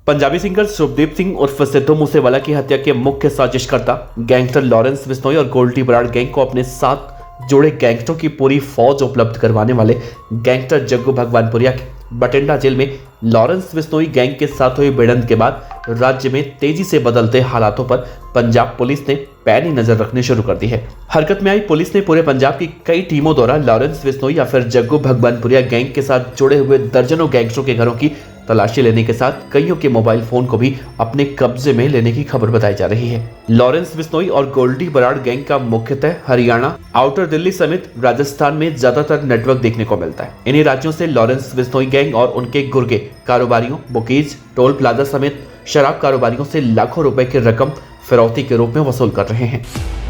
Punjabi singer Shubhdeep Singh उर्फ सिद्धू मूसेवाला की हत्या के मुख्य साजिशकर्ता गैंगस्टर लॉरेंस बिश्नोई और गोल्डी बराड़ गैंग को अपने साथ जुड़े गैंगस्टरों की पूरी फौज उपलब्ध करवाने वाले गैंगस्टर जग्गू भगवानपुरिया के बठिंडा जेल में लॉरेंस बिश्नोई गैंग के साथ हुई भिड़ंत के बाद राज्य में तेजी से बदलते हालातों पर पंजाब पुलिस ने पैनी नजर रखनी शुरू कर दी है। हरकत में आई पुलिस ने पूरे पंजाब की कई टीमों द्वारा लॉरेंस बिश्नोई या फिर जग्गू भगवानपुरिया गैंग के साथ जुड़े हुए दर्जनों गैंगस्टरों के घरों की तलाशी लेने के साथ कईयों के मोबाइल फोन को भी अपने कब्जे में लेने की खबर बताई जा रही है। लॉरेंस बिश्नोई और गोल्डी बराड़ गैंग का मुख्यतः हरियाणा, आउटर दिल्ली समेत राजस्थान में ज्यादातर नेटवर्क देखने को मिलता है। इन्हीं राज्यों से लॉरेंस बिश्नोई गैंग और उनके गुर्गे कारोबारियों, बुकीज, टोल प्लाजा समेत शराब कारोबारियों से लाखों रुपए की रकम फिरौती के रूप में वसूल कर रहे हैं।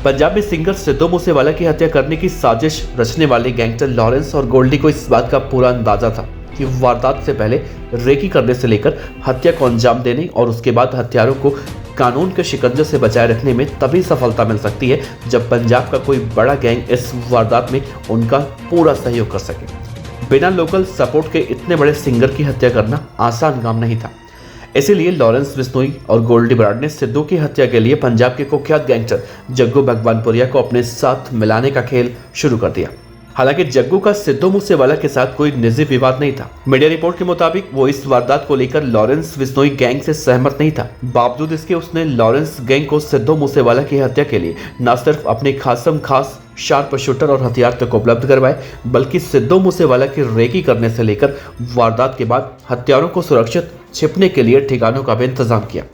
पंजाब में सिंगर सिद्धू मूसेवाला की हत्या करने की साजिश रचने वाले गैंगस्टर लॉरेंस और गोल्डी को इस बात का पूरा अंदाजा था कि वारदात से पहले रेकी करने से लेकर हत्या को अंजाम देने और उसके बाद हत्यारों को कानून के शिकंजे से बचाए रखने में तभी सफलता मिल सकती है जब पंजाब का कोई बड़ा गैंग इस वारदात में उनका पूरा सहयोग कर सके। बिना लोकल सपोर्ट के इतने बड़े सिंगर की हत्या करना आसान काम नहीं था। इसीलिए लॉरेंस बिश्नोई और गोल्डी बराड़ ने सिद्धू की हत्या के लिए पंजाब के कुख्यात गैंगस्टर जग्गू भगवानपुरिया को अपने साथ मिलाने का खेल शुरू कर दिया। हालांकि जग्गू का सिद्धू मूसेवाला के साथ कोई निजी विवाद नहीं था। मीडिया रिपोर्ट के मुताबिक वो इस वारदात को लेकर लॉरेंस बिश्नोई गैंग से सहमत नहीं था। बावजूद इसके उसने लॉरेंस गैंग को सिद्धू मूसेवाला की हत्या के लिए न सिर्फ अपने खास शार्प शूटर और हथियार तक उपलब्ध करवाए, बल्कि सिद्धू मूसेवाला की रेकी करने से लेकर वारदात के बाद हत्यारों को सुरक्षित छिपने के लिए ठिकानों का भी इंतजाम किया।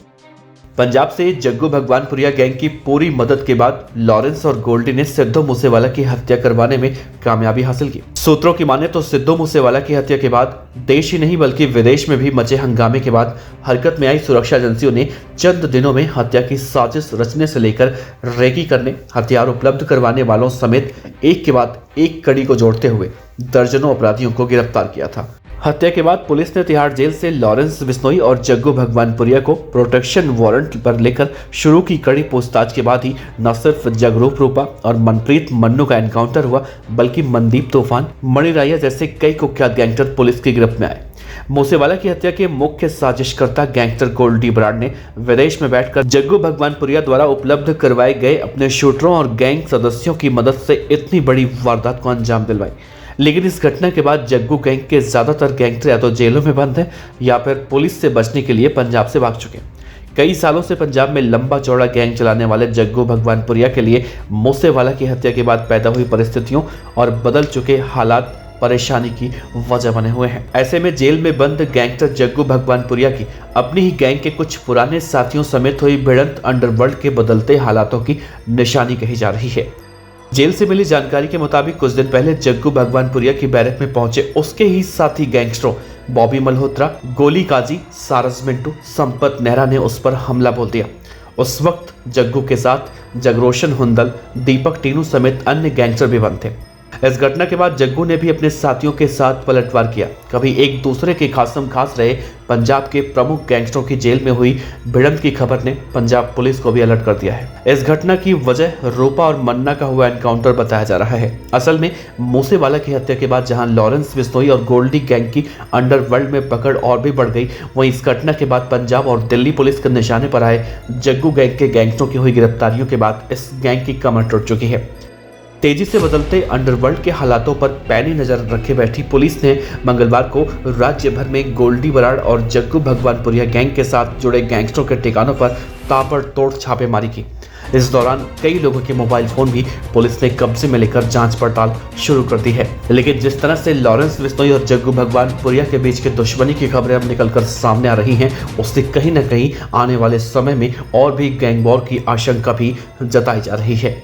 पंजाब से जग्गू भगवानपुरिया गैंग की पूरी मदद के बाद लॉरेंस और गोल्डी ने सिद्धू मूसेवाला की हत्या करवाने में कामयाबी हासिल की। सूत्रों की माने तो सिद्धू मूसेवाला की हत्या के बाद देश ही नहीं बल्कि विदेश में भी मचे हंगामे के बाद हरकत में आई सुरक्षा एजेंसियों ने चंद दिनों में हत्या की साजिश रचने से लेकर रेकी करने, हथियार उपलब्ध करवाने वालों समेत एक के बाद एक कड़ी को जोड़ते हुए दर्जनों अपराधियों को गिरफ्तार किया था। हत्या के बाद पुलिस ने तिहाड़ जेल से लॉरेंस बिश्नोई और जग्गू भगवानपुरिया को प्रोटेक्शन वारंट पर लेकर शुरू की कड़ी पूछताछ के बाद ही न सिर्फ जगरूप रूपा और मनप्रीत मन्नू का एनकाउंटर हुआ, बल्कि मनदीप तूफान, मणिराया जैसे कई कुख्यात गैंगस्टर पुलिस की गिरफ्त में आए। मूसेवाला की हत्या के मुख्य साजिशकर्ता गैंगस्टर गोल्डी बराड़ ने विदेश में बैठकर जग्गू भगवानपुरिया द्वारा उपलब्ध करवाए गए अपने शूटरों और गैंग सदस्यों की मदद से इतनी बड़ी वारदात को अंजाम दिलवाई। लेकिन इस घटना के बाद जग्गू गैंग के ज्यादातर गैंगस्टर या तो जेलों में बंद हैं या फिर पुलिस से बचने के लिए पंजाब से भाग चुके हैं। कई सालों से पंजाब में लंबा चौड़ा गैंग चलाने वाले जग्गू भगवानपुरिया के लिए मूसेवाला की हत्या के बाद पैदा हुई परिस्थितियों और बदल चुके हालात परेशानी की वजह बने हुए हैं। ऐसे में जेल में बंद गैंगस्टर जग्गू भगवानपुरिया की अपनी ही गैंग के कुछ पुराने साथियों समेत हुई भिड़ंत अंडरवर्ल्ड के बदलते हालातों की निशानी कही जा रही है। जेल से मिली जानकारी के मुताबिक कुछ दिन पहले जग्गू भगवानपुरिया की बैरक में पहुंचे उसके ही साथी गैंगस्टरों बॉबी मल्होत्रा, गोली काजी, सारस मिंटू, संपत नेहरा ने उस पर हमला बोल दिया। उस वक्त जग्गू के साथ जगरोशन हुंदल, दीपक टीनू समेत अन्य गैंगस्टर भी बंद थे। इस घटना के बाद जग्गू ने भी अपने साथियों के साथ पलटवार किया। कभी एक दूसरे के खासम खास रहे पंजाब के प्रमुख गैंगस्टरों की जेल में हुई भिड़ंत की खबर ने पंजाब पुलिस को भी अलर्ट कर दिया है। इस घटना की वजह रूपा और मन्ना का हुआ एनकाउंटर बताया जा रहा है। असल में मूसेवाला की हत्या के बाद जहां लॉरेंस बिश्नोई और गोल्डी गैंग की अंडरवर्ल्ड में पकड़ और भी बढ़ गई, वहीं इस घटना के बाद पंजाब और दिल्ली पुलिस के निशाने पर आए जग्गू गैंग के गैंगस्टरों की हुई गिरफ्तारियों के बाद इस गैंग की कमर टूट चुकी है। तेजी से बदलते अंडरवर्ल्ड के हालातों पर पैनी नजर रखे बैठी पुलिस ने मंगलवार को राज्य भर में गोल्डी बराड़ और जग्गू भगवानपुरिया गैंग के साथ जुड़े गैंगस्टरों के ठिकानों पर ताबड़तोड़ छापेमारी की। इस दौरान कई लोगों के मोबाइल फोन भी पुलिस ने कब्जे में लेकर जांच पड़ताल शुरू कर दी है। लेकिन जिस तरह से लॉरेंस बिश्नोई और जग्गू भगवानपुरिया के बीच के दुश्मनी की खबरें अब निकलकर सामने आ रही हैं, उससे कहीं न कहीं आने वाले समय में और भी गैंग वॉर की आशंका भी जताई जा रही है।